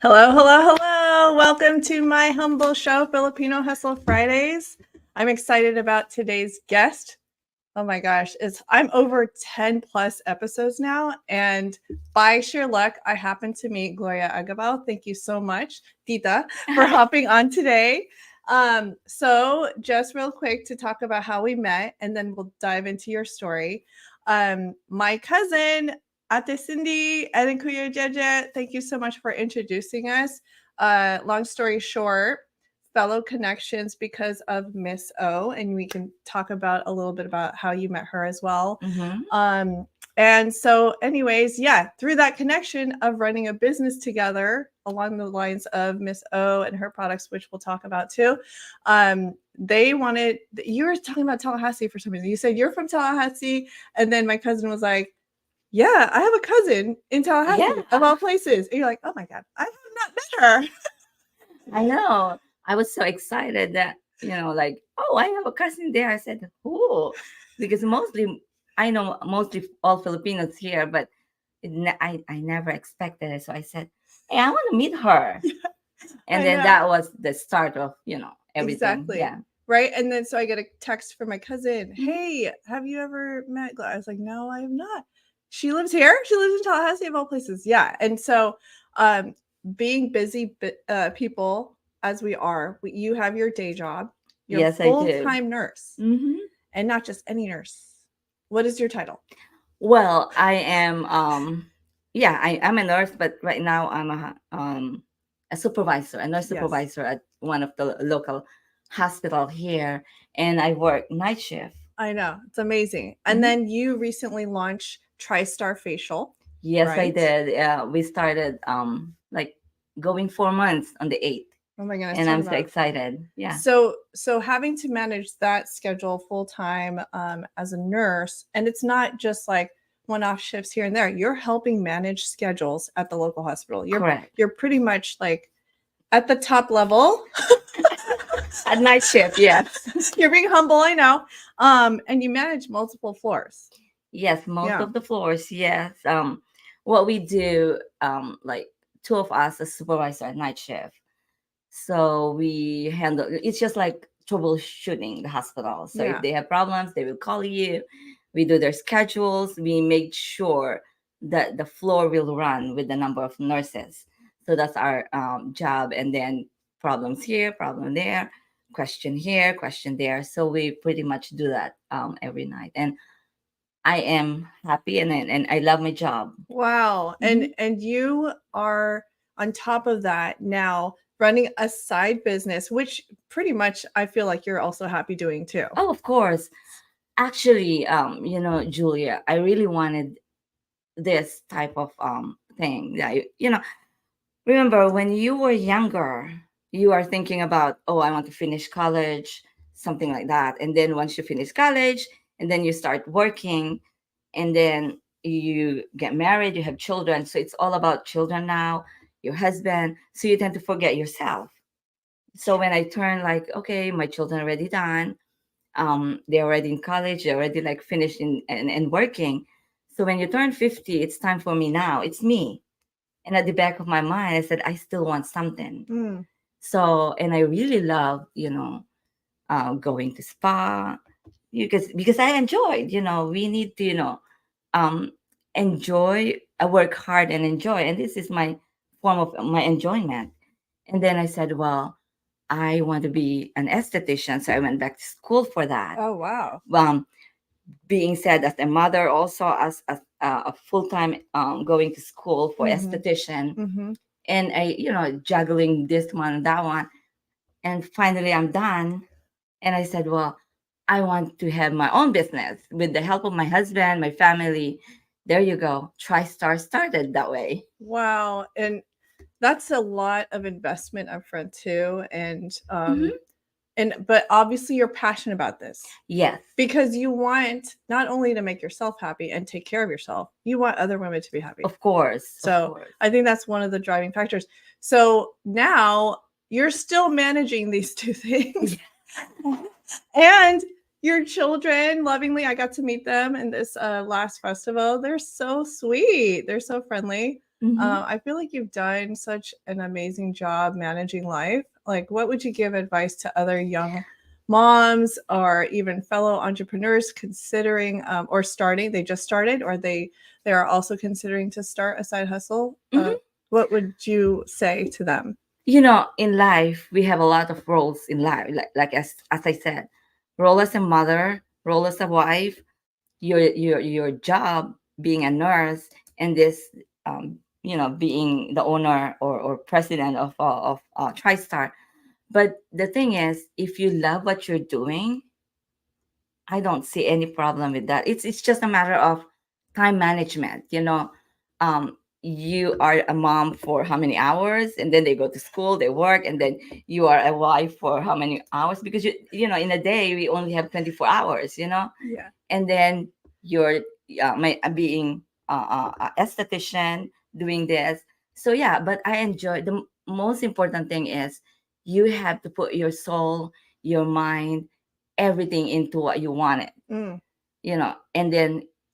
Hello, hello, hello. Welcome to my humble show, Filipino Hustle Fridays. I'm excited about today's guest. Oh my gosh, I'm over 10 plus episodes now, and by sheer luck, I happened to meet Gloria Aggabao. Thank you so much, Tita, for hopping on today. So just real quick to talk about how we met, and then we'll dive into your story. My cousin, Ate Cindy and Kuya Jeje, thank you so much for introducing us. Long story short, fellow connections because of Miss O, and we can talk about a little bit about how you met her as well. And so, anyways, yeah, through that connection of running a business together along the lines of Miss O and her products, which we'll talk about too. They wanted, you were talking about Tallahassee for some reason. You said you're from Tallahassee, and then my cousin was like, yeah, I have a cousin in Tallahassee, of all places. And you're like, oh my God, I have not met her. I know. I was so excited that, like, oh, I have a cousin there. I said, who? Because I know mostly all Filipinos here, but I never expected it. So I said, hey, I want to meet her. And then that was the start of, everything. Exactly. Yeah. Right. And then so I get a text from my cousin. Hey, have you ever met Gloria? I was like, no, I have not. She lives here. She lives in Tallahassee of all places. Yeah. And so being busy people as we are, you have your day job. You're Yes, a full-time nurse. Mm-hmm. And not just any nurse. What is your title? Well, I am I'm a nurse, but right now I'm a supervisor, a nurse supervisor at one of the local hospital here, and I work night shift. I know. It's amazing. And then you recently launched TriStar Facial. Yes, right? I did. We started like going 4 months on the 8th. Oh my goodness. And I'm so excited. Yeah. So having to manage that schedule full time as a nurse, and it's not just like one-off shifts here and there. You're helping manage schedules at the local hospital. Correct. You're pretty much like at the top level. At night shift, yes. You're being humble, I know. And you manage multiple floors. Yes, most of the floors, yes. What we do, like 2 of us as supervisor at night shift. So we handle, it's just like troubleshooting the hospital. So if they have problems, they will call you. We do their schedules. We make sure that the floor will run with the number of nurses. So that's our job. And then problems here, problem there, question here, question there. So we pretty much do that every night. And I am happy and I love my job. Wow. And you are on top of that now running a side business, which pretty much I feel like you're also happy doing too. Oh, of course. Actually, Julia, I really wanted this type of thing. Yeah, remember when you were younger, you are thinking about, oh, I want to finish college, something like that. And then once you finish college, and then you start working, and then you get married, you have children. So it's all about children now, your husband. So you tend to forget yourself. So when I turn like, okay, my children are already done, they're already in college, they're already like finished and working. So when you turn 50, it's time for me now. It's me. And at the back of my mind, I said, I still want something. So, and I really love, going to spa because I enjoyed, we need to, enjoy, I work hard and enjoy. And this is my form of my enjoyment. And then I said, well, I want to be an esthetician. So I went back to school for that. Oh, wow. Being said as a mother, also as a full-time going to school for esthetician. And I, juggling this one and that one. And finally I'm done. And I said, well, I want to have my own business with the help of my husband, my family. There you go. TriStar started that way. Wow. And that's a lot of investment upfront too. And but obviously you're passionate about this. Yes. Because you want not only to make yourself happy and take care of yourself, you want other women to be happy. Of course. So I think that's one of the driving factors. So now you're still managing these two things. And your children, lovingly, I got to meet them in this last festival. They're so sweet. They're so friendly. Mhm. I feel like you've done such an amazing job managing life. Like, what would you give advice to other young moms or even fellow entrepreneurs considering or starting? They just started, or they are also considering to start a side hustle. Mhm. What would you say to them? In life, we have a lot of roles in life. Like as I said, role as a mother, role as a wife, your job being a nurse, and this being the owner or president of TriStar. But the thing is, if you love what you're doing, I don't see any problem with that. It's just a matter of time management. You are a mom for how many hours, and then they go to school, they work, and then you are a wife for how many hours? Because in a day we only have 24 hours. Yeah. And then you're being a esthetician doing this. So yeah, but I enjoy most important thing is you have to put your soul, your mind, everything into what you want it, Mm. and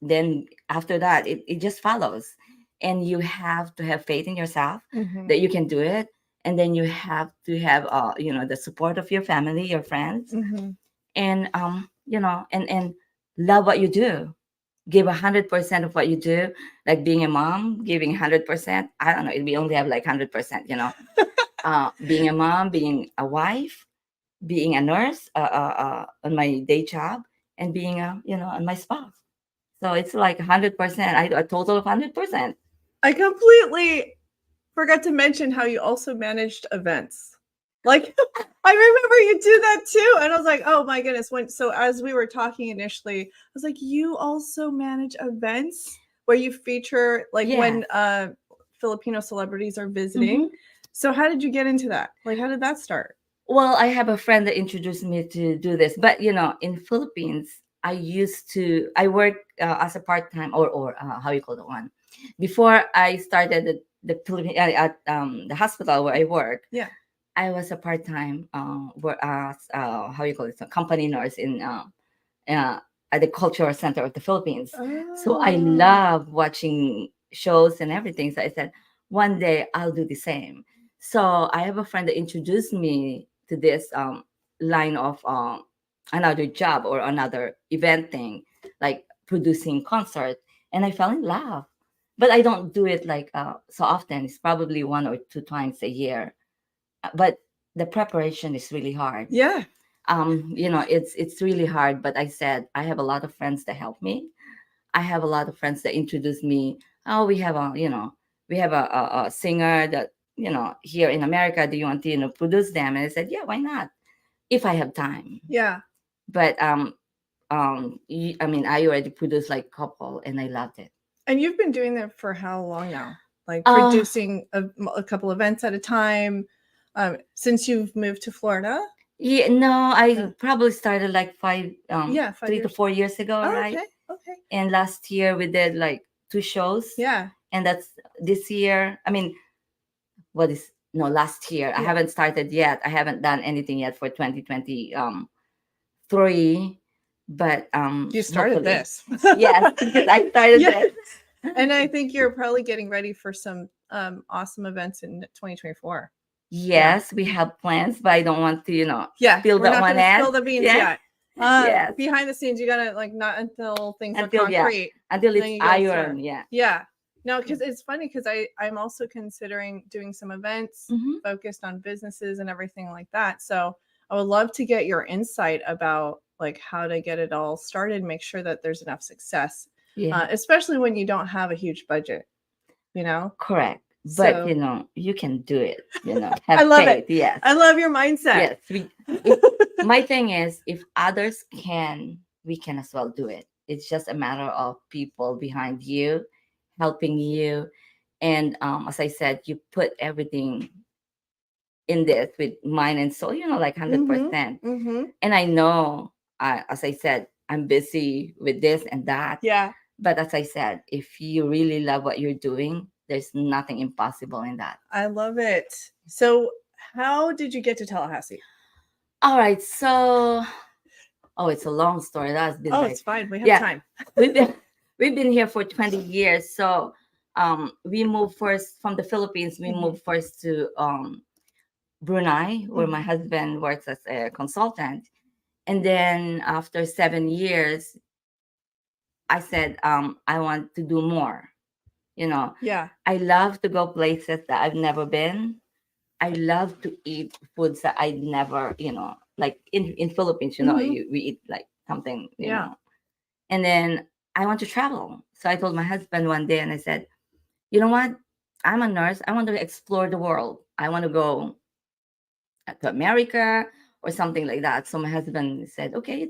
then after that it just follows. And you have to have faith in yourself Mhm. that you can do it. And then you have to have the support of your family, your friends, Mhm. and and love what you do. Give 100% of what you do. Like being a mom, giving 100%. I don't know, we only have like 100%. Being a mom, being a wife, being a nurse on my day job, and being on my spouse. So it's like 100%. I do a total of 100%. I completely forgot to mention how you also managed events. Like, I remember you do that too. And I was like, oh my goodness. So as we were talking initially, I was like, you also manage events where you feature like Yes. when Filipino celebrities are visiting. Mhm. So how did you get into that? Like, how did that start? Well, I have a friend that introduced me to do this, but in Philippines, I work as a part time or how you call it one. Before I started the Philippine at the hospital where I work, Yeah. I was a part time work as how you call it, a company nurse uh, at the cultural center of the Philippines. So I Oh. love watching shows and everything. So I said, one day I'll do the same. So I have a friend that introduced me to this line of another job or another event thing, like producing concert, and I fell in love. But I don't do it like so often. It's probably 1 or 2 times a year. But the preparation is really hard. Yeah. It's really hard. But I said I have a lot of friends that help me. I have a lot of friends that introduce me. Oh, we have a singer that here in America. Do you want to produce them? And I said, yeah, why not, if I have time. Yeah. But I mean, I already produced like couple, and I loved it. And you've been doing that for how long now? Like uh producing a couple events at a time since you've moved to Florida? yeah, no, I No. probably started like Yeah, 5 3 to years. 4 years ago, Oh, right? okay. Okay. And last year we did like 2 shows. Yeah. And that's this year. I mean, what is no last year. I Yeah. haven't started yet. I haven't done anything yet for 2023. But You started hopefully. this. Yes, because I started Yeah. this. And I think you're probably getting ready for some awesome events in 2024. Yeah. Yes, we have plans, but I don't want to, Yeah. spill We're that not one going to ad. spill the beans Yes. yet. Yes. Behind the scenes, you got to like not until things are Until concrete. until Then it's you gotta iron. start. Yeah. Yeah. No, because it's funny because I'm also considering doing some events Hmm. focused on businesses and everything like that. So I would love to get your insight about like how to get it all started, make sure that there's enough success, Yeah. especially when you don't have a huge budget, you know? Correct. But So you can do it. I Have love faith. it. Yes. I love your mindset. Yes. My thing is, if others can, we can as well do it. It's just a matter of people behind you, helping you. And as I said, you put everything in this with mind and soul, like Mm-hmm. 100%. Mm-hmm. And I know, as I said, I'm busy with this and that. Yeah. But as I said, if you really love what you're doing, there's nothing impossible in that. I love it. So how did you get to Tallahassee? All right. So, it's a long story. That's been Oh, like, it's fine. We have yeah, time. we've been we've been here for 20 years. So, we moved first from the Philippines. We Mhm. moved first to Brunei, where my Mhm. husband works as a consultant. And then after 7 years, I said, I want to do more. You know, Yeah. I love to go places that I've never been. I love to eat foods that I never, like in Philippines, Mhm. we eat like something, Yeah. And then I want to travel. So I told my husband one day, and I said, you know what? I'm a nurse. I want to explore the world. I want to go to America or something like that. So my husband said, okay,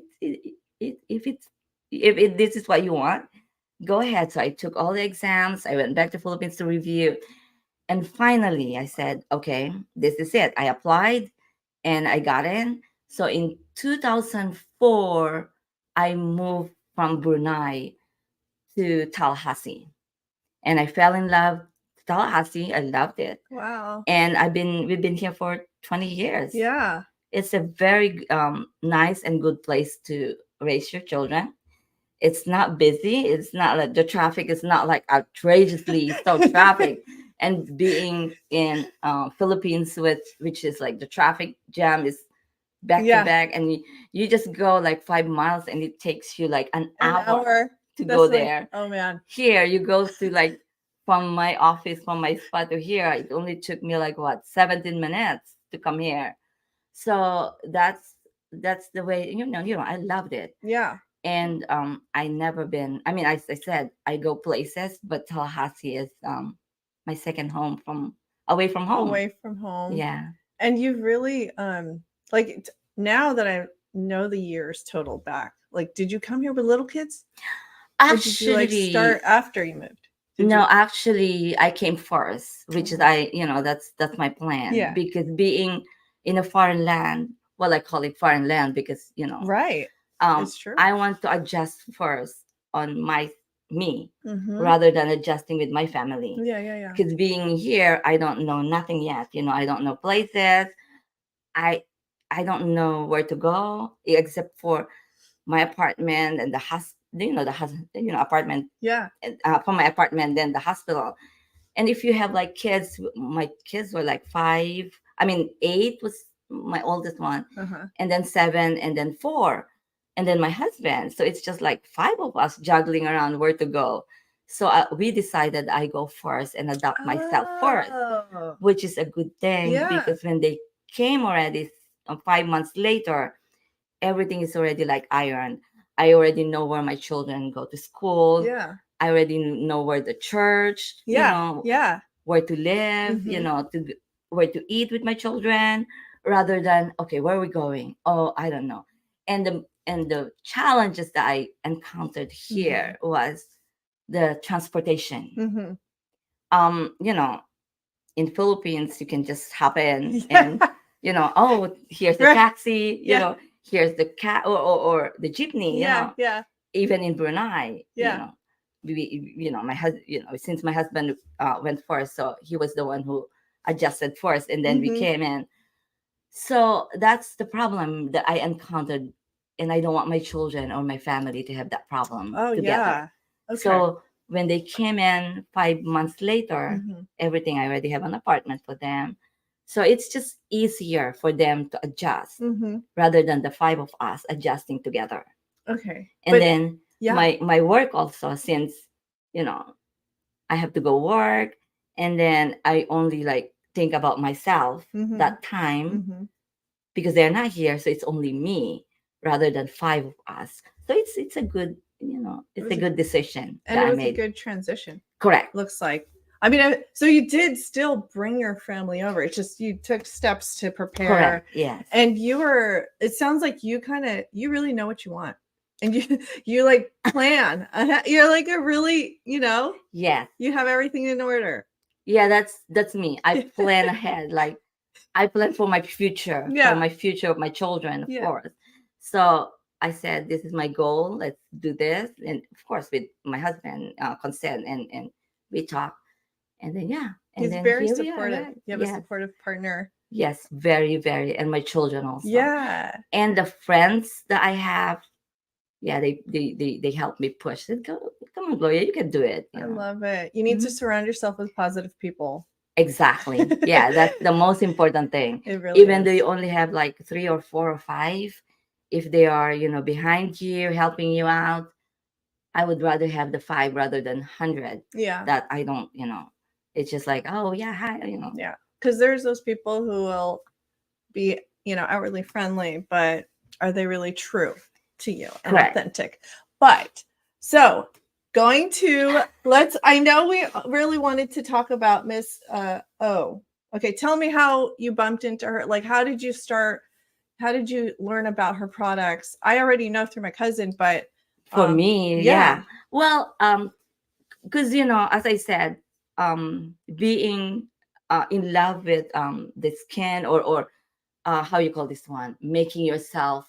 if this is what you want, go ahead. So I took all the exams. I went back to Philippines to review. And finally, I said, okay, this is it. I applied and I got in. So in 2004, I moved from Brunei to Tallahassee. And I fell in love with Tallahassee. I loved it. Wow. And we've been here for 20 years. Yeah. It's a very nice and good place to raise your children. It's not busy. It's not like the traffic is not like outrageously so traffic. And being in Philippines, which is like the traffic jam is back to Yeah. back, and you just go like 5 miles, and it takes you like an An hour hour. to That's go like, there. oh man. Here, you go to like from my office, from my spot to here, it only took me like what 17 minutes to come here. So that's the way I loved it. Yeah. And I never been. I mean, I said I go places, but Tallahassee is my second home from away from home. Away from home. Yeah. And you've really like now that I know the years total back, like did you come here with little kids? Or did you like Actually, start after you moved? no, actually, I came first, which is Mhm. that's my plan. Yeah. Because being in a foreign land, well, I call it foreign land because Right. It's true. I want to adjust first on me Mhm. rather than adjusting with my family. Yeah, yeah, yeah. Because being here, I don't know nothing yet. I don't know places. I I don't know where to go except for my apartment and the apartment. Yeah. From my apartment, then the hospital. And if you have like kids, my kids were like 5. I mean, 8 was my oldest one, Uh-huh. and then 7, and then 4, and then my husband. So it's just like 5 of us juggling around where to go. So we decided I go first and adopt myself first, Oh. which is a good thing Yeah. because when they came already 5 months later, everything is already like iron. I already know where my children go to school. Yeah. I already know where the church, Yeah. Yeah. where to live, Mhm. where to eat with my children, rather than okay, where are we going? Oh, I don't know. And the challenges that I encountered here was the transportation. Mhm. Um, you know, in Philippines, you can just hop in Yeah. and oh, here's the Right. taxi, Yeah. here's the cat or the jeepney, Yeah. Yeah. even in Brunei, Yeah. my husband, since my husband went first, so he was the one who adjusted first, and then we Mhm. came in. So that's the problem that I encountered, and I don't want my children or my family to have that problem Oh together. yeah. Okay. So when they came in 5 months later, Mhm. everything, I already have an apartment for them. So it's just easier for them to adjust Mhm. rather than the 5 of us adjusting together. Okay. And But then yeah. my work also, since you know I have to go work, and then I only like think about myself Mhm. that time Mhm. because they're not here, so it's only me rather than 5 of us. So it's a good It it's was a good decision and that it I was a made. good transition. Correct. Looks like. I mean, so you did still bring your family over. It's just you took steps to prepare. Correct. Yes. And it sounds like you you really know what you want. And you like plan. You're like a really, Yes. you have everything in order. Yeah, that's me. I plan ahead. Like I plan for my future, for Yeah. my future of my children, of Yeah. course. So I said, this is my goal. Let's do this, and of course, with my husband consent, and we talk, and then and He's then very here we are. supportive. Right? You have a Yes, supportive partner. yes, very, very, and my children also. Yeah. And the friends that I have, yeah, they help me push. Said, come on, Gloria, you can do it. I love it. You need to surround yourself with positive people. Exactly. Yeah, that's the most important thing. It really Even though is. you only have like 3 or 4 or 5, if they are, behind you, helping you out, I would rather have the 5 rather than 100 Yeah. that I don't, it's just like, oh yeah, hi, Yeah. Because there's those people who will be, outwardly friendly, but are they really true to you and Correct. authentic? But so I know we really wanted to talk about Miss O. Okay, tell me how you bumped into her. Like, how did you start? How did you learn about her products? I already know through my cousin, but For me, yeah. Well, because as I said, being in love with the skin, or how you call this one, making yourself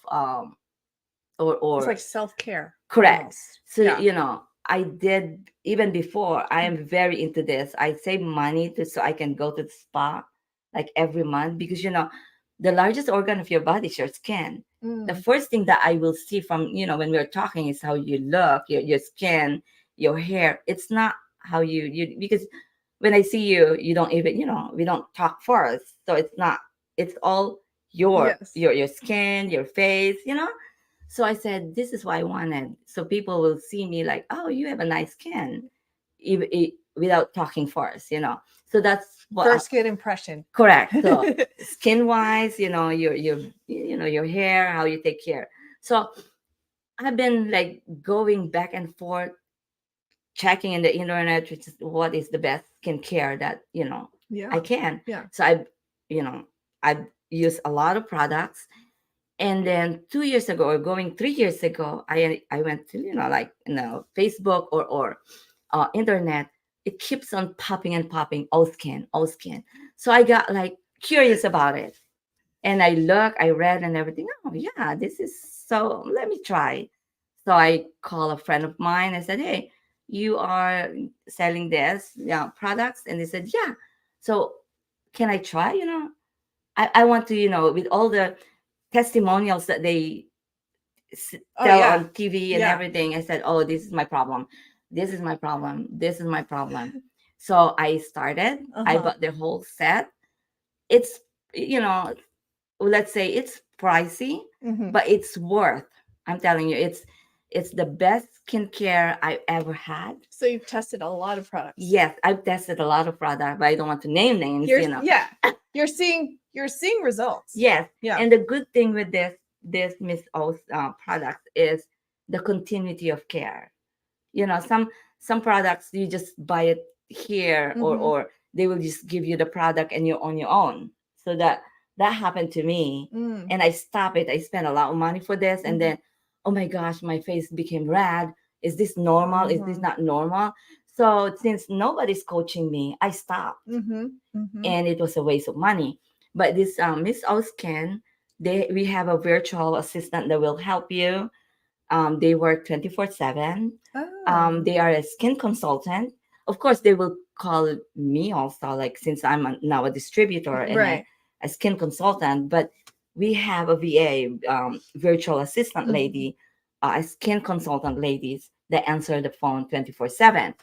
or it's like self-care. correct. Almost. So Yeah. I did, even before, I am very into this. I save money so I can go to the spa like every month, because the largest organ of your body is your skin. The first thing that I will see from when we're talking is how you look, your skin, your hair. It's not how you because when I see you, you don't even we don't talk first, so it's all your Yes. your skin, your face. So I said, this is what I wanted. So people will see me like, oh, you have a nice skin, without talking first. So that's what. First good impression. Correct. So skin wise, your hair, how you take care. So I've been like going back and forth, checking in the internet, which is what is the best skincare that I can. Yeah. So I've used a lot of products. And then 2 years ago, or going 3 years ago, I went to like Facebook or internet. It keeps on popping and popping. All skin, all skin. So I got like curious about it, and I read and everything. Oh yeah, this is so. Let me try. So I call a friend of mine. I said, hey, you are selling this products, and they said, yeah. So can I try? I want to with all the testimonials that they tell on TV and everything. I said, oh, this is my problem. This is my problem. This is my problem. So I started. I bought the whole set. It's, let's say it's pricey, but it's worth. I'm telling you, it's the best skincare I ever had. So you've tested a lot of products. Yes, I've tested a lot of products, but I don't want to name names. Yeah, you're seeing results. Yes. Yeah. And the good thing with this Miss O's product is the continuity of care. Some products you just buy it here, or they will just give you the product and you're on your own. So that happened to me, and I stopped it. I spent a lot of money for this, and then, oh my gosh, my face became red. Is this normal? Is this not normal? So since nobody's coaching me, I stopped, and it was a waste of money. But this Miss Oskin, we have a virtual assistant that will help you. They work 24/7. They are a skin consultant. Of course, they will call me also, like, since I'm now a distributor and a skin consultant. But we have a VA, virtual assistant lady, a skin consultant ladies that answer the phone 24/7,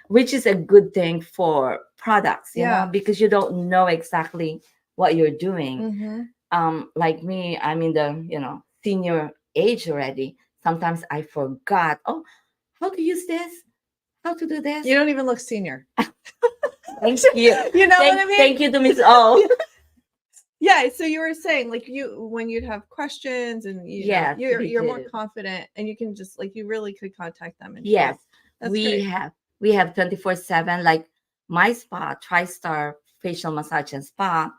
which is a good thing for products, because you don't know exactly what you're doing. Like me, I'm in the senior age already. Sometimes I forgot, oh, how to use this, how to do this. You don't even look senior. Thank you. You know what I mean? Thank you to Miss O. Yeah, so you were saying, like, when you'd have questions and you're more confident, and you can just, like, you really could contact them. And yes, that's we great. have 24/7, like my spa, TriStar Facial Massage and Spa.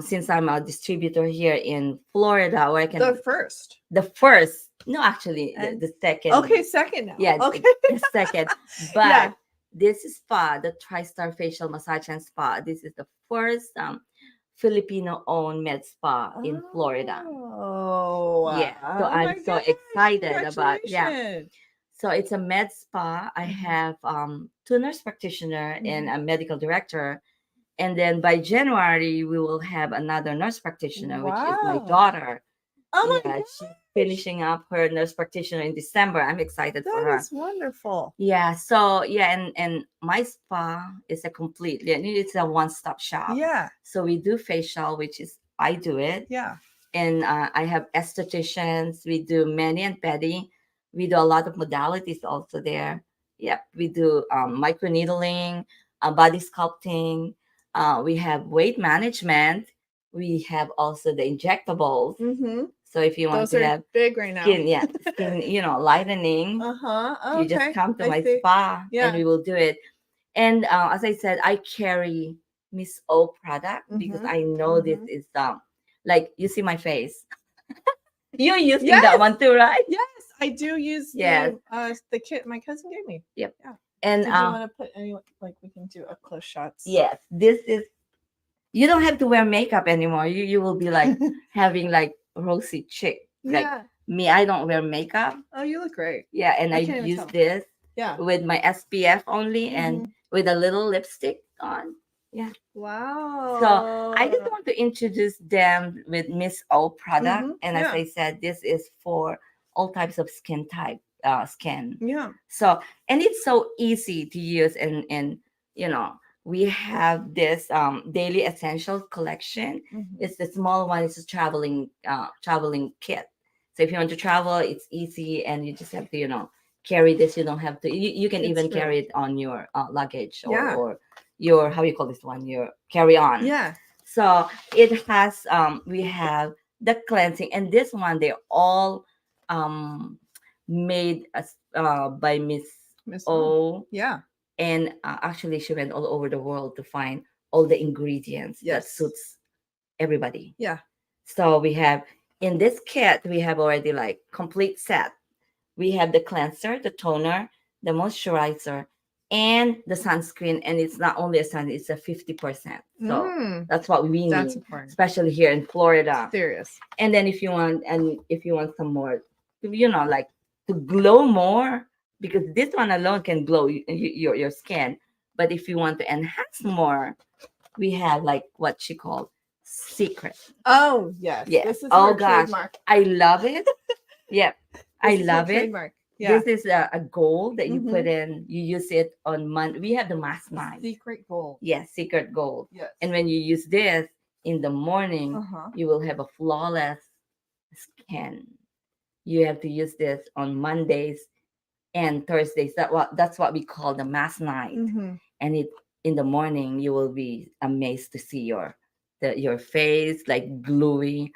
Since I'm a distributor here in Florida, where I can the first. No, actually, the second. Okay, second now. Yeah, okay, the second. But this is spa, the TriStar Facial Massage and Spa. This is the first Filipino-owned med spa in Florida. Oh, yeah. So I'm so excited about So it's a med spa. I have 2 nurse practitioner and a medical director. And then by January, we will have another nurse practitioner, which is my daughter. Oh my Yeah, gosh. she's finishing up her nurse practitioner in December. I'm excited for That her. is wonderful. Yeah, so yeah, and my spa is a completely, it's a one-stop shop. Yeah. So we do facial, which is I do it, Yeah. and I have estheticians. We do mani and pedi. We do a lot of modalities also there. Yep, we do microneedling, body sculpting. We have weight management. We have also the injectables. Mm-hmm. So if you want Those to are have big right now. skin, yeah, skin, lightening, Uh-huh. you just Okay. come to I my see. spa and Yeah. we will do it. And as I said, I carry Miss O product because Mhm. I know this Mhm. is like you see my face. You're using Yes. that one too, right? Yes, I do use Yes. the kit my cousin gave me. Yep. Yeah. And Did you want to put any, like, we can do up close shots? yes, this is, you don't have to wear makeup anymore. You will be like having like rosy chick. Like Yeah. me, I don't wear makeup. Oh, you look great. Yeah, and I can't even use tell. this Yeah. with my SPF only and Mhm. with a little lipstick on. Yeah. Wow. So I just want to introduce them with Miss O product. Mhm. And as Yeah. I said, this is for all types of skin type, skin. Yeah. So, and it's so easy to use, and we have this daily essentials collection. Mhm. It's the small one. It's a traveling kit. So if you want to travel, it's easy, and you just have to carry this. You don't have to. You can It's even really carry it on your luggage Yeah. or your, how you call this one, your carry on. Yeah. So it has we have the cleansing, and this one they all made by Miss Miss O, Yeah. and actually she went all over the world to find all the ingredients that Yes. suits everybody. Yeah. So we have in this kit we have already like complete set. We have the cleanser, the toner, the moisturizer, and the sunscreen. And it's not only a sun, it's a 50%. So that's what we That's need, important. especially here in Florida. Serious. And then if you want some more, like to glow more, because this one alone can glow your skin. But if you want to enhance more, we have like what she called secret. Oh yes. Yes. This is Oh her gosh, trademark. I love it. Yep. I This is her love it. trademark. Yeah. This is a gold that you put Mhm. in. You use it on Monday. We have the mask night. Secret gold. Yes, secret gold. Yes. And when you use this in the morning, Uh-huh. you will have a flawless skin. You have to use this on Mondays and Thursdays. That's what we call the mask night. Mhm. And it in the morning you will be amazed to see your face like gluey,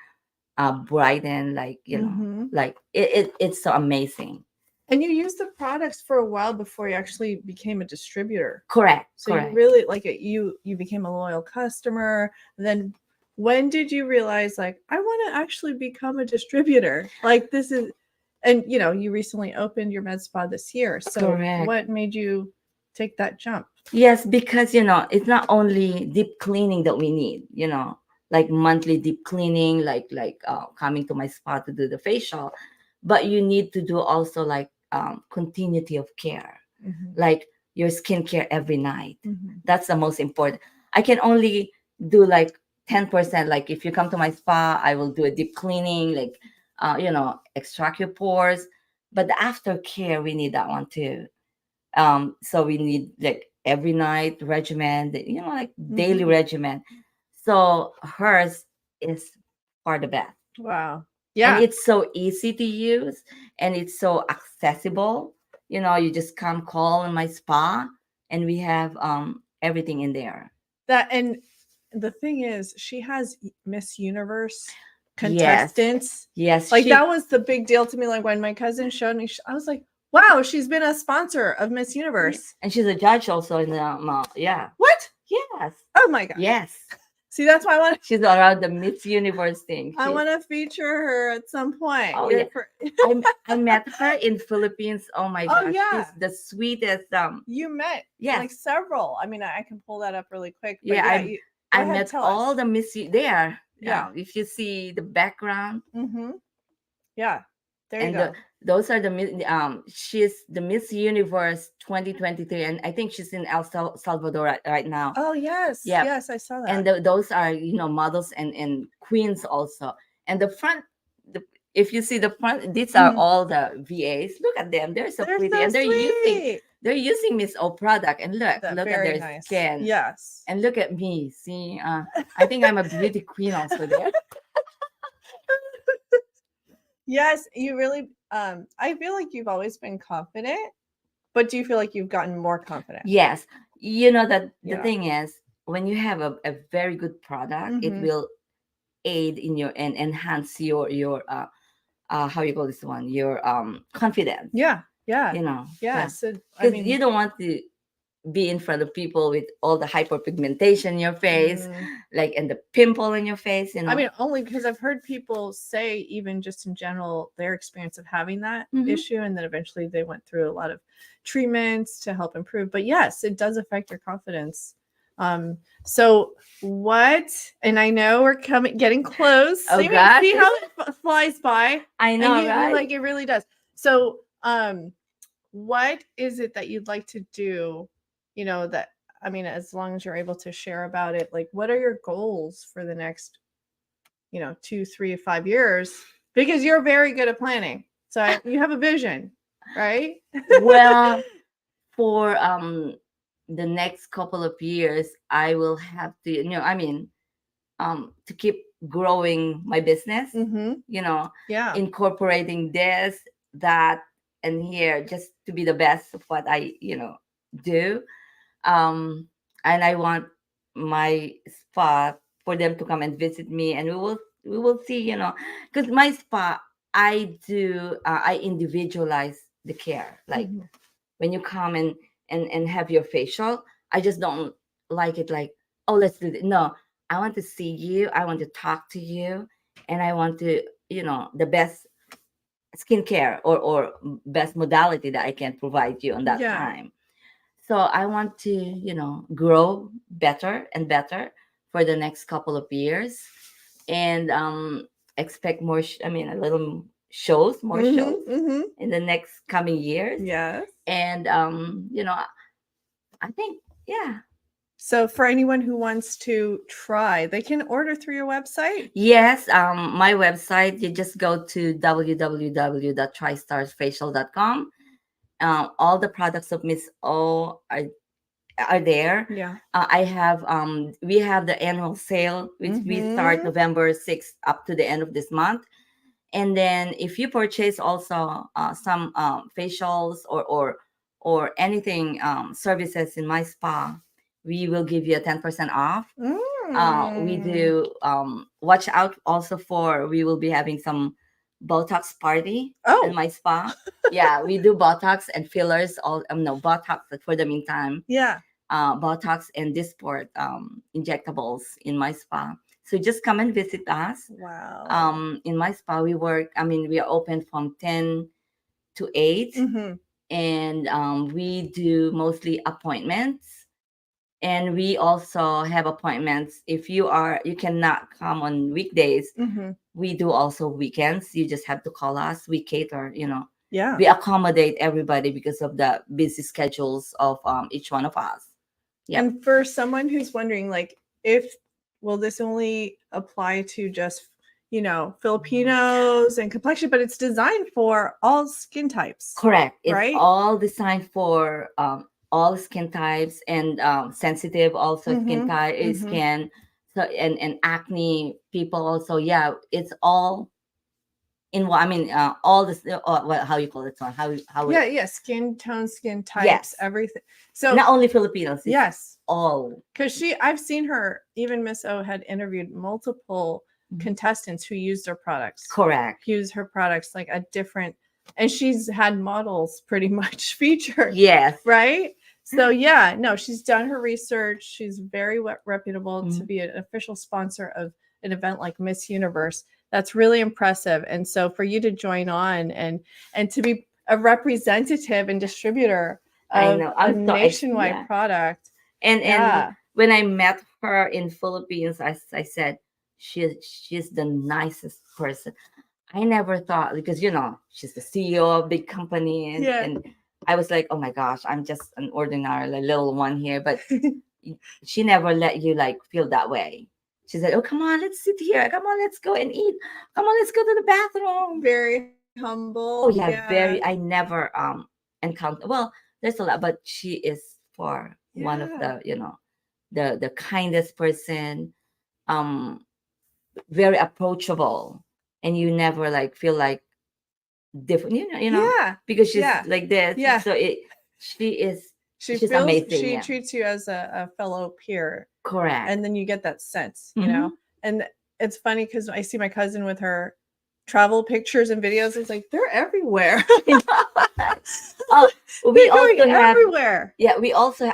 brighten, like Mhm. like it's so amazing. And you used the products for a while before you actually became a distributor. Correct. So correct. you really like it. You became a loyal customer. Then when did you realize, like, I want to actually become a distributor? Like, this is, and you recently opened your med spa this year. So Correct. what made you take that jump? Yes, because it's not only deep cleaning that we need, like monthly deep cleaning, like coming to my spa to do the facial, but you need to do also like continuity of care, Mhm. like your skincare every night. Mhm. That's the most important. I can only do like 10%. Like if you come to my spa, I will do a deep cleaning, like extract your pores, but the aftercare we need that one too. So we need like every night regimen, like daily Mhm. regimen. So hers is for the best. Wow. And Yeah. it's so easy to use and it's so accessible. You just come call in my spa and we have everything in there. And the thing is, she has Miss Universe Yes. contestants. Yes. Like that was the big deal to me. Like when my cousin showed me, I was like, wow, she's been a sponsor of Miss Universe. And she's a judge also in the yeah. What? Yes. Oh my god. Yes. See, that's why I want. She's around the Miss Universe thing. I want to feature her at some point. Oh yeah. I met her in Philippines. Oh my gosh. Yeah. She's the sweetest. You met like several. I mean, I can pull that up really quick. But I met all the Miss there. Yeah. If you see the background. Mm-hmm. Yeah. There you go. Those are the she's the Miss Universe 2023, and I think she's in El Salvador right now. Oh yes, yes, I saw that. And those are models and queens also. And the if you see the front, these are Mhm. all the VAs. Look at them; they're so They're pretty, so and sweet. they're using Miss O product. And That look at very their nice. skin, Yes. and look at me. See, I think I'm a beauty queen also there. Yes, you really I feel like you've always been confident, but do you feel like you've gotten more confident? Yes, you know that the Yeah. thing is, when you have a very good product, it Mhm. will aid in your and enhance your how you call this one, your confidence. Yeah. Yeah. You know, Yeah. yeah, So I because you mean, don't want to be in front of people with all the hyperpigmentation in your face, mm, like, and the pimple in your face. You I know. mean, only because I've heard people say, even just in general, their experience of having that Mhm. issue, and then eventually they went through a lot of treatments to help improve. But yes, it does affect your confidence. So what? And I know we're getting close. Oh See, gosh, see how it flies by, I and know, you right? like it really does. So, what is it that you'd like to do? You know that I mean, as long as you're able to share about it, like what are your goals for the next 2, 3, 5 years, because you're very good at planning. So you have a vision, right? Well, for the next couple of years, I will have to, I mean, to keep growing my business, Mm-hmm. Yeah. incorporating this, that, and here, just to be the best of what I, do. Um, and I want my spa for them to come and visit me, and we will see, because my spa, I individualize the care. Like, Mhm. when you come and have your facial, I just don't like it like, oh, let's do this. No, I want to see you, I want to talk to you, and I want to, the best skincare or best modality that I can provide you on that Yeah. time. So I want to, grow better and better for the next couple of years, and expect more. I mean, a little shows, more Mm-hmm. shows Mm-hmm. in the next coming years, Yes. and I think, yeah. So for anyone who wants to try, they can order through your website. Yes, my website, you just go to www.tristarsfacial.com. All the products of Miss O are there. Yeah. I have we have the annual sale, which we start Mm-hmm. November 6th up to the end of this month. And then if you purchase also some facials or anything, services in my spa, we will give you a 10% off. We Mm. do, watch out also for, we will be having some Botox party in Oh, my spa. Yeah, we do Botox and fillers, all no Botox for the meantime, yeah. Botox and Dysport, injectables in my spa. So just come and visit us. Wow. In my spa, we are open from 10 to 8, Mm-hmm. and we do mostly appointments. And we also have appointments if you cannot come on weekdays. Mm-hmm. We do also weekends. You just have to call us. We cater, Yeah. we accommodate everybody because of the busy schedules of each one of us. Yep. And for someone who's wondering, like, if will this only apply to just Filipinos and complexion, but it's designed for all skin types, Correct. It's right? all designed for all skin types, and sensitive also skin Mm-hmm. type, Mm-hmm. skin. So, and acne people also. Yeah, it's all in what I mean. All this, how you call it? How Yeah, yeah, skin tone, skin types, yes, everything. So not only Filipinos. It's yes, all. because I've seen her. Even Miss O had interviewed multiple contestants who used her products. Correct. Use her products like a different, and she's had models pretty much featured. Yes. Right. So yeah, no, she's done her research. She's very reputable to be an official sponsor of an event like Miss Universe. That's really impressive. And so for you to join on and to be a representative and distributor I of know. a I'm so nationwide yeah. product. And Yeah. when I met her in Philippines, I said she's the nicest person. I never thought, because she's the CEO of a big company, Yeah. and I was like, oh my gosh, I'm just an ordinary little one here. But she never let you like feel that way. She said, "Oh, come on, let's sit here. Come on, let's go and eat. Come on, let's go to the bathroom." Very humble. Oh yeah, Yeah. very. I never encounter. Well, there's a lot, but she is for one of Yeah. the kindest person. Um, very approachable, and you never like feel like different. Yeah. Because she's Yeah. like this. Yeah. So she's She amazing. she Yeah, treats you as a fellow peer, correct. and then you get that sense, Mhm. And it's funny because I see my cousin with her travel pictures and videos. It's like they're everywhere. Oh, we They're also going have everywhere. yeah.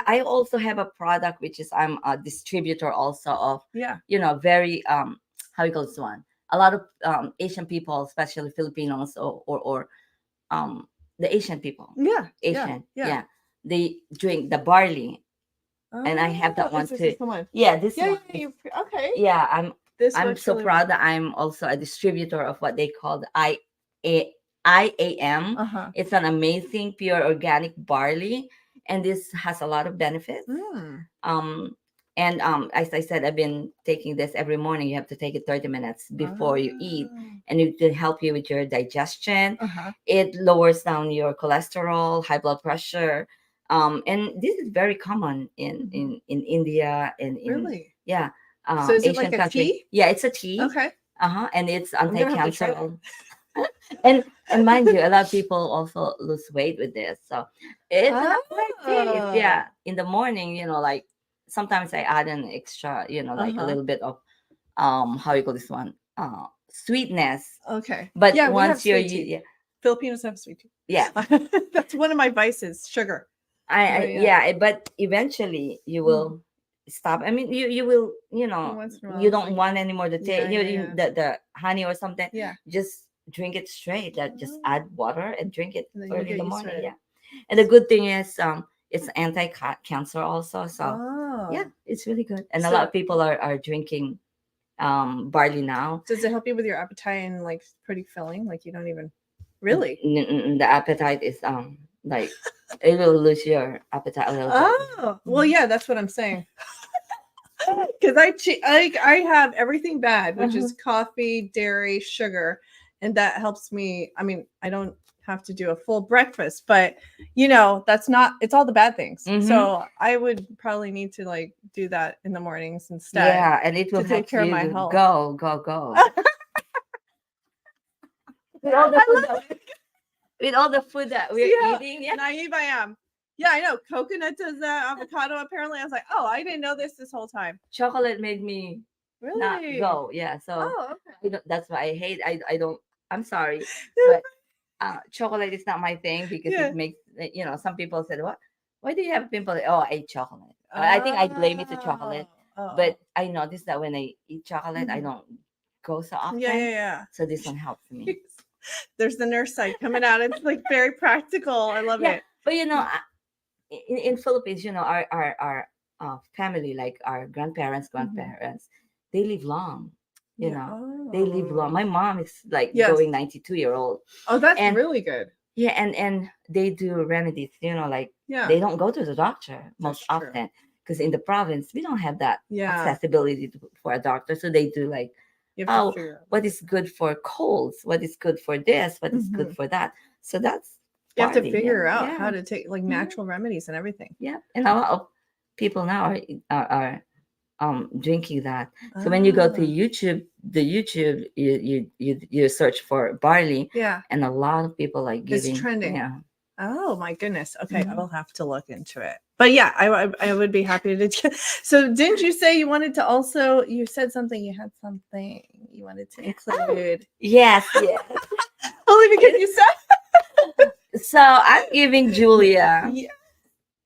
I also have a product which is I'm a distributor also of Yeah. very how you call this one. A lot of Asian people, especially Filipinos or the Asian people. Yeah. Asian, Yeah. yeah. They drink the barley, and I have that one This too. is the one. Yeah, this Yeah. one. Yeah. Okay. Yeah, I'm works so really proud well. that I'm also a distributor of what they call the IAM. Uh-huh. It's an amazing pure organic barley, and this has a lot of benefits. Mm. And as I said, I've been taking this every morning. You have to take it 30 minutes before you eat, and it will help you with your digestion. Uh-huh. It lowers down your cholesterol, high blood pressure. And this is very common in India and in Really? yeah So is it Asian like a country. tea? Yeah, it's a tea. Okay. And it's I'm gonna have to try anti-cancer. And mind you, a lot of people also lose weight with this. So it's an active. Yeah. In the morning, like sometimes I add an extra, like a little bit of how you call this one? Sweetness. Okay. But yeah, we have once you're sweet tea. yeah, Filipinos have sweet tea. yeah. That's one of my vices, sugar. But eventually you will stop. I mean, you will, Once in a while, you it's don't like- want anymore to take the honey or something. Yeah. Just drink it straight. Just add water and drink it And then you early get in the used to morning. it. Yeah. And the good thing is it's anti-cancer also. So yeah, it's really good. And a lot of people are drinking barley now. Does it help you with your appetite and like pretty filling? Like you don't even really? The appetite is like it will lose your appetite a little bit. Oh, well, yeah, that's what I'm saying. Because I have everything bad, which is coffee, dairy, sugar, and that helps me. I mean, I don't have to do a full breakfast, but that's not. It's all the bad things. So I would probably need to like do that in the mornings instead. Yeah, and it will to take care of my health. Go. With all the food that we're eating. Yeah. Naive I am. Yeah, I know. Coconut does that. Avocado, apparently. I was like, oh, I didn't know this whole time. Chocolate made me not go. Yeah, so that's why I hate. I don't. I'm sorry, but chocolate is not my thing because it makes some people said, "What? Why do you have pimples?" Oh, I ate chocolate. I think I blame it to chocolate, but I noticed that when I eat chocolate, I don't go so often. Yeah. So this one helps me. There's the nurse side coming out. It's like very practical. I love it. But in Philippines, our family, like our grandparents, they live long. They live long. My mom is like going 92-year-old. Oh, that's really good. Yeah, and they do remedies. Like they don't go to the doctor most often because in the province we don't have that accessibility for a doctor. So they do like what is good for colds, what is good for this, what is good for that. So that's you have to figure out how to take like natural remedies and everything. Yeah, and a lot of people now are drinking that. So when you go to YouTube, you search for barley. Yeah, and a lot of people like giving. It's trending. Yeah. Oh my goodness. Okay, I will have to look into it. But yeah, I would be happy to. So didn't you say you wanted to also? You said something. You had something you wanted to include. Yes. Only because you said. So I'm giving Julia. Yeah.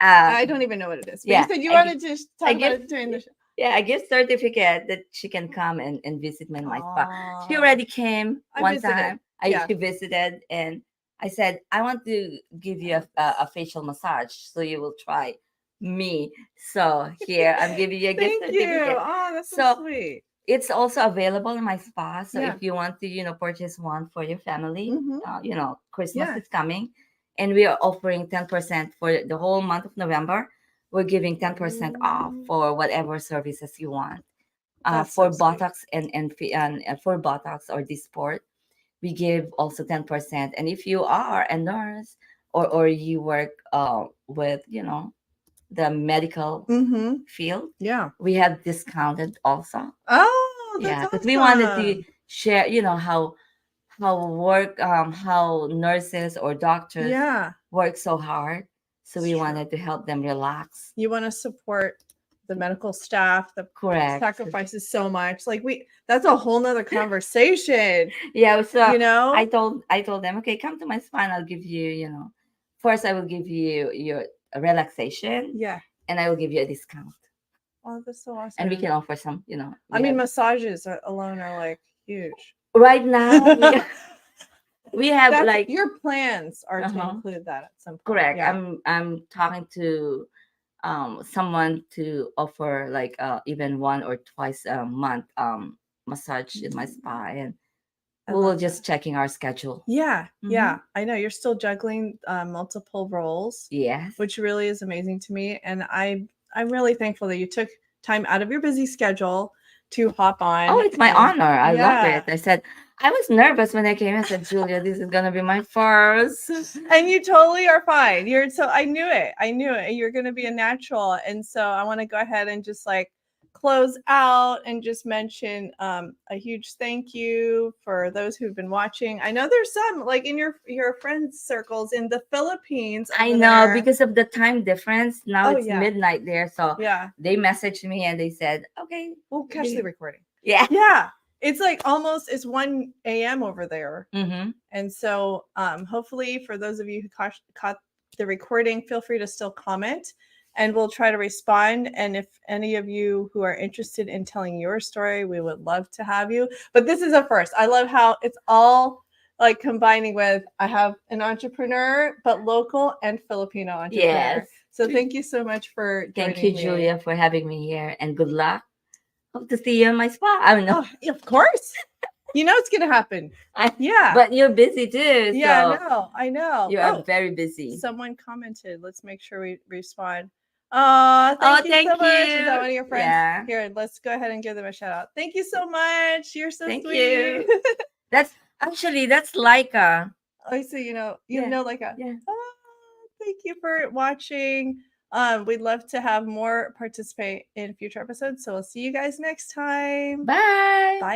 I don't even know what it is. But you said you wanted to talk about it during the show. Yeah, a gift certificate that she can come and visit me in my spa. She already came one time. She visited, and I said, I want to give you a facial massage, so you will try me. So here, I'm giving you a gift certificate. Thank you. Oh, that's so sweet. It's also available in my spa. So if you want to, purchase one for your family, Christmas is coming, and we are offering 10% for the whole month of November. We're giving 10% off for whatever services you want. That's for so sweet. Botox and for Botox or this sport, we give also 10%. And if you are a nurse or you work with the medical Mm-hmm. field, Yeah. we have discounted also. Oh, that's Yeah, because we wanted to awesome. share, how nurses or doctors Yeah. work so hard. So It's we true. wanted to help them relax. You want to support the medical staff that Correct. sacrifices so much. Like that's a whole nother conversation. Yeah, so You know? I told them, okay, come to my spa and I'll give you, first I will give you your relaxation Yeah. and I will give you a discount. Oh, that's so awesome. And we can offer some, I mean, massages alone are like huge. right now we have That's like your plans are to Uh-huh. include that at some point. correct. Yeah. I'm talking to someone to offer like even one or twice a month massage in my spa, and I we will love just checking our schedule. Yeah, Mhm. yeah. I know you're still juggling multiple roles, Yes. which really is amazing to me. And I'm really thankful that you took time out of your busy schedule to hop on. Oh, it's my and- honor. I love yeah. it. I said I was nervous when I came. I said, Julia, this is gonna be my first. And you totally are fine. You're so I knew it. I knew it. You're going to be a natural. And so I want to go ahead and just like close out and just mention a huge thank you for those who've been watching. I know there's some like in your friends circles in the Philippines. I over know there. because of the time difference. Now Oh, it's yeah. midnight there, so Yeah, they messaged me and they said, okay, we'll catch the recording. yeah. Yeah, it's like it's 1 a.m. over there. Mm-hmm. And so hopefully for those of you who caught the recording, feel free to still comment and we'll try to respond. And if any of you who are interested in telling your story, we would love to have you. But this is a first. I love how it's all like combining with I have an entrepreneur, but local and Filipino entrepreneur. Yes. So thank you so much for joining Thank you, me. Julia, for having me here, and good luck. Hope to see you in my spa. I mean, no, Oh, of course. You know it's gonna happen. Yeah. but you're busy too. Yeah, So I know. you are very busy. Someone commented. Let's make sure we respond. Thank you thank so much. Is you. that one of your friends? Yeah. Here, let's go ahead and give them a shout out. Thank you so much. You're so Thank sweet. you. That's Laika. Oh, so you know Yeah. like a. Yeah. Thank you for watching. We'd love to have more participate in future episodes. So we'll see you guys next time. Bye. Bye.